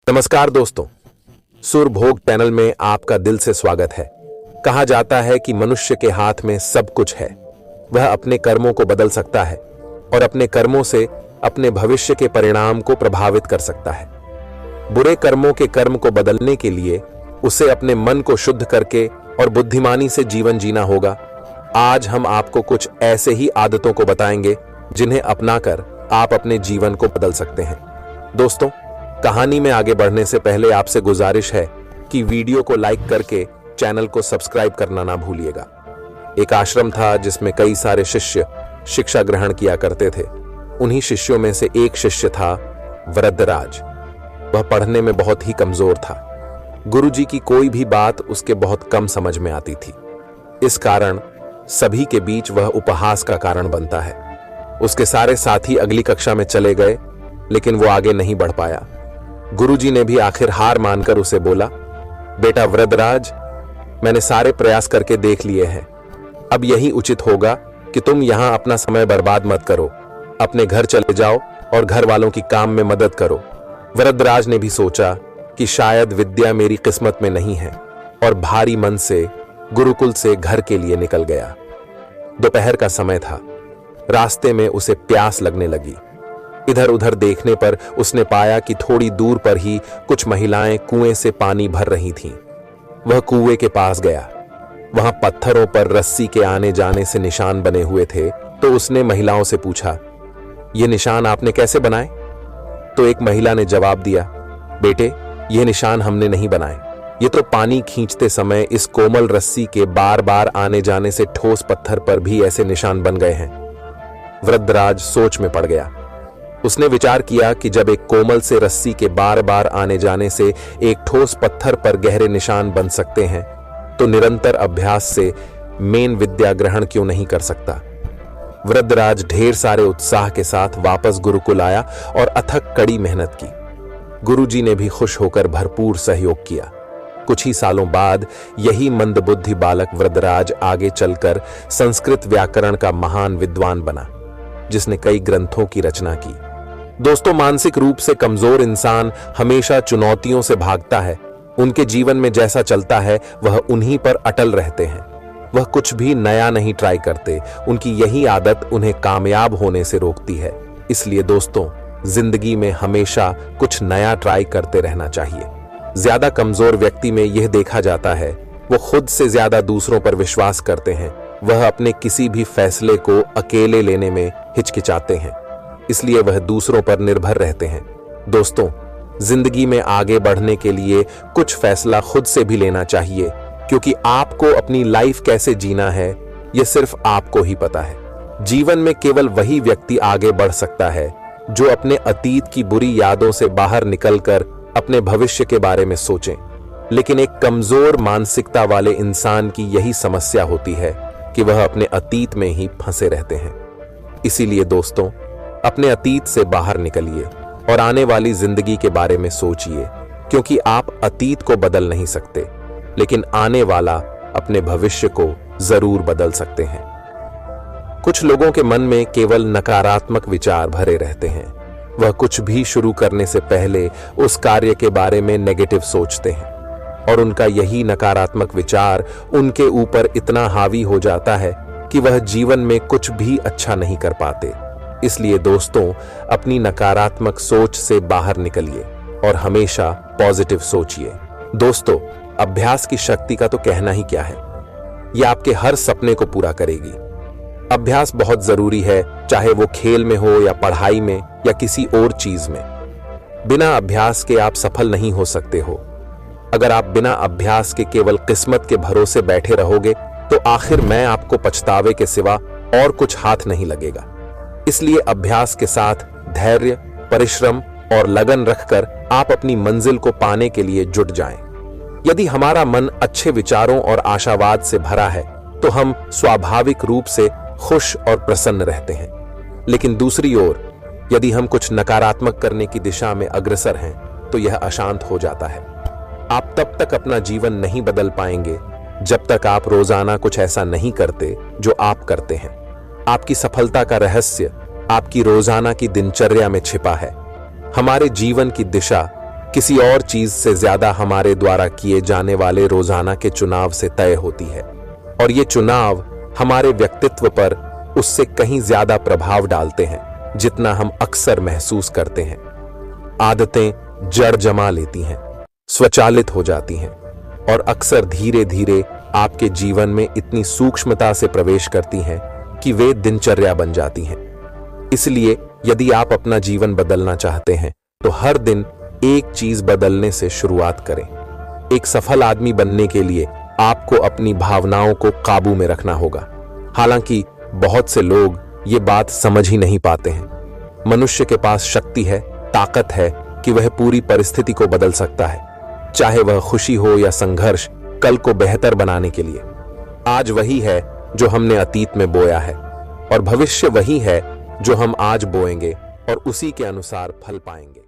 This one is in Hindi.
नमस्कार दोस्तों, सुरभोग पैनल में आपका दिल से स्वागत है। कहा जाता है कि मनुष्य के हाथ में सब कुछ है। वह अपने कर्मों को बदल सकता है और अपने कर्मों से अपने भविष्य के परिणाम को प्रभावित कर सकता है। बुरे कर्मों के कर्म को बदलने के लिए उसे अपने मन को शुद्ध करके और बुद्धिमानी से जीवन जीना होगा। आज हम आपको कुछ ऐसे ही आदतों को बताएंगे जिन्हें अपनाकर आप अपने जीवन को बदल सकते हैं। दोस्तों, कहानी में आगे बढ़ने से पहले आपसे गुजारिश है कि वीडियो को लाइक करके चैनल को सब्सक्राइब करना ना भूलिएगा। एक आश्रम था जिसमें कई सारे शिष्य शिक्षा ग्रहण किया करते थे। उन्हीं शिष्यों में से एक शिष्य था वृद्धराज। वह पढ़ने में बहुत ही कमजोर था। गुरुजी की कोई भी बात उसके बहुत कम समझ में आती थी। इस कारण सभी के बीच वह उपहास का कारण बनता है। उसके सारे साथी अगली कक्षा में चले गए, लेकिन वो आगे नहीं बढ़ पाया। गुरुजी ने भी आखिर हार मानकर उसे बोला, बेटा वृद्धराज, मैंने सारे प्रयास करके देख लिए हैं। अब यही उचित होगा कि तुम यहां अपना समय बर्बाद मत करो। अपने घर चले जाओ और घर वालों की काम में मदद करो। वृद्धराज ने भी सोचा कि शायद विद्या मेरी किस्मत में नहीं है और भारी मन से गुरुकुल से घर के लिए निकल गया। दोपहर का समय था। रास्ते में उसे प्यास लगने लगी। इधर उधर देखने पर उसने पाया कि थोड़ी दूर पर ही कुछ महिलाएं कुएं से पानी भर रही थीं। वह कुएं के पास गया। वहां पत्थरों पर रस्सी के आने जाने से निशान बने हुए थे। तो उसने महिलाओं से पूछा, ये निशान आपने कैसे बनाए? तो एक महिला ने जवाब दिया, बेटे, ये निशान हमने नहीं बनाए। ये तो पानी खींचते समय इस कोमल रस्सी के बार बार आने जाने से ठोस पत्थर पर भी ऐसे निशान बन गए हैं। वृद्धराज सोच में पड़ गया। उसने विचार किया कि जब एक कोमल से रस्सी के बार बार आने जाने से एक ठोस पत्थर पर गहरे निशान बन सकते हैं, तो निरंतर अभ्यास से मेन विद्या ग्रहण क्यों नहीं कर सकता। वृद्धराज ढेर सारे उत्साह के साथ वापस गुरुकुल आया और अथक कड़ी मेहनत की। गुरुजी ने भी खुश होकर भरपूर सहयोग किया। कुछ ही सालों बाद यही मंदबुद्धि बालक वृद्धराज आगे चलकर संस्कृत व्याकरण का महान विद्वान बना, जिसने कई ग्रंथों की रचना की। दोस्तों, मानसिक रूप से कमजोर इंसान हमेशा चुनौतियों से भागता है। उनके जीवन में जैसा चलता है वह उन्हीं पर अटल रहते हैं। वह कुछ भी नया नहीं ट्राई करते। उनकी यही आदत उन्हें कामयाब होने से रोकती है। इसलिए दोस्तों, जिंदगी में हमेशा कुछ नया ट्राई करते रहना चाहिए। ज्यादा कमजोर व्यक्ति में यह देखा जाता है, वो खुद से ज्यादा दूसरों पर विश्वास करते हैं। वह अपने किसी भी फैसले को अकेले लेने में हिचकिचाते हैं, इसलिए वह दूसरों पर निर्भर रहते हैं। दोस्तों, जिंदगी में आगे बढ़ने के लिए कुछ फैसला खुद से भी लेना चाहिए, क्योंकि आपको अपनी लाइफ कैसे जीना है यह सिर्फ आपको ही पता है। जीवन में केवल वही व्यक्ति आगे बढ़ सकता है जो अपने अतीत की बुरी यादों से बाहर निकलकर अपने भविष्य के बारे में सोचें। लेकिन एक कमजोर मानसिकता वाले इंसान की यही समस्या होती है कि वह अपने अतीत में ही फंसे रहते हैं। इसीलिए दोस्तों, अपने अतीत से बाहर निकलिए और आने वाली जिंदगी के बारे में सोचिए, क्योंकि आप अतीत को बदल नहीं सकते, लेकिन आने वाला अपने भविष्य को जरूर बदल सकते हैं। कुछ लोगों के मन में केवल नकारात्मक विचार भरे रहते हैं। वह कुछ भी शुरू करने से पहले उस कार्य के बारे में नेगेटिव सोचते हैं और उनका यही नकारात्मक विचार उनके ऊपर इतना हावी हो जाता है कि वह जीवन में कुछ भी अच्छा नहीं कर पाते। इसलिए दोस्तों, अपनी नकारात्मक सोच से बाहर निकलिए और हमेशा पॉजिटिव सोचिए। दोस्तों, अभ्यास की शक्ति का तो कहना ही क्या है। यह आपके हर सपने को पूरा करेगी। अभ्यास बहुत जरूरी है, चाहे वो खेल में हो या पढ़ाई में या किसी और चीज में। बिना अभ्यास के आप सफल नहीं हो सकते हो। अगर आप बिना अभ्यास के केवल किस्मत के भरोसे बैठे रहोगे तो आखिर में आपको पछतावे के सिवा और कुछ हाथ नहीं लगेगा। इसलिए अभ्यास के साथ धैर्य, परिश्रम और लगन रखकर आप अपनी मंजिल को पाने के लिए जुट जाएं। यदि हमारा मन अच्छे विचारों और आशावाद से भरा है तो हम स्वाभाविक रूप से खुश और प्रसन्न रहते हैं। लेकिन दूसरी ओर यदि हम कुछ नकारात्मक करने की दिशा में अग्रसर हैं तो यह अशांत हो जाता है। आप तब तक अपना जीवन नहीं बदल पाएंगे जब तक आप रोजाना कुछ ऐसा नहीं करते जो आप करते हैं। आपकी सफलता का रहस्य आपकी रोजाना की दिनचर्या में छिपा है। हमारे जीवन की दिशा किसी और चीज से ज्यादा हमारे द्वारा किए जाने वाले रोजाना के चुनाव से तय होती है, और ये चुनाव हमारे व्यक्तित्व पर उससे कहीं ज्यादा प्रभाव डालते हैं जितना हम अक्सर महसूस करते हैं। आदतें जड़ जमा लेती हैं, स्वचालित हो जाती हैं और अक्सर धीरे धीरे आपके जीवन में इतनी सूक्ष्मता से प्रवेश करती हैं कि वे दिनचर्या बन जाती हैं। इसलिए यदि आप अपना जीवन बदलना चाहते हैं तो हर दिन एक चीज बदलने से शुरुआत करें। एक सफल आदमी बनने के लिए आपको अपनी भावनाओं को काबू में रखना होगा। हालांकि बहुत से लोग ये बात समझ ही नहीं पाते हैं। मनुष्य के पास शक्ति है, ताकत है कि वह पूरी परिस्थिति को बदल सकता है, चाहे वह खुशी हो या संघर्ष, कल को बेहतर बनाने के लिए। आज वही है जो हमने अतीत में बोया है, और भविष्य वही है जो हम आज बोएंगे और उसी के अनुसार फल पाएंगे।